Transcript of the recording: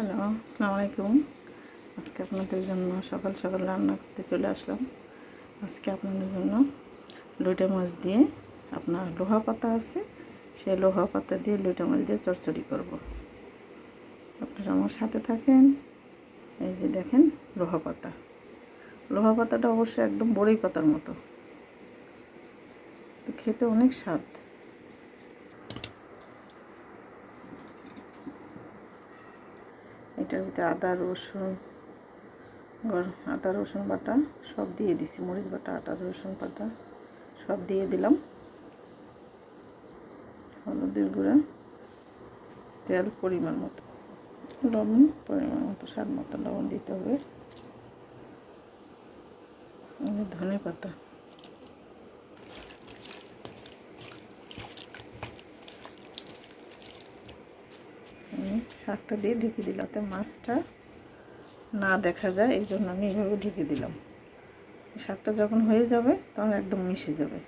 Hello, আসসালামু আলাইকুম। আজকে আপনাদের জন্য সকাল সকাল রান্না করতে চলে আসলাম। আজকে আপনাদের জন্য লইটা মাছ দিয়ে, আপনার লোহা পাতা আছে, সেই লোহা পাতা দিয়ে লইটা মাছ দিয়ে চচ্চড়ি করব। আপনারা আমার সাথে থাকেন। এই যে দেখেন লোহা পাতা। লোহা পাতাটা অবশ্যই একদম বড়ই পাতার মতো, তো খেতে অনেক স্বাদ। এটার ভিতরে আদা রসুন বাটা সব দিয়ে দিছি, মরিচ বাটা, আদা রসুন বাটা সব দিয়ে দিলাম, হলুদের গুঁড়া, তেল পরিমাণ মতো, লবণ পরিমাণ মতো, স্বাদ মতো লবণ দিতে হবে। ধনে পাতা, শাকটা দিয়ে ঢেকে দিলাম, তাতে মাছটা না দেখা যায়, এই জন্য আমি এইভাবে ঢেকে দিলাম। শাকটা যখন হয়ে যাবে তখন একদম মিশে যাবে।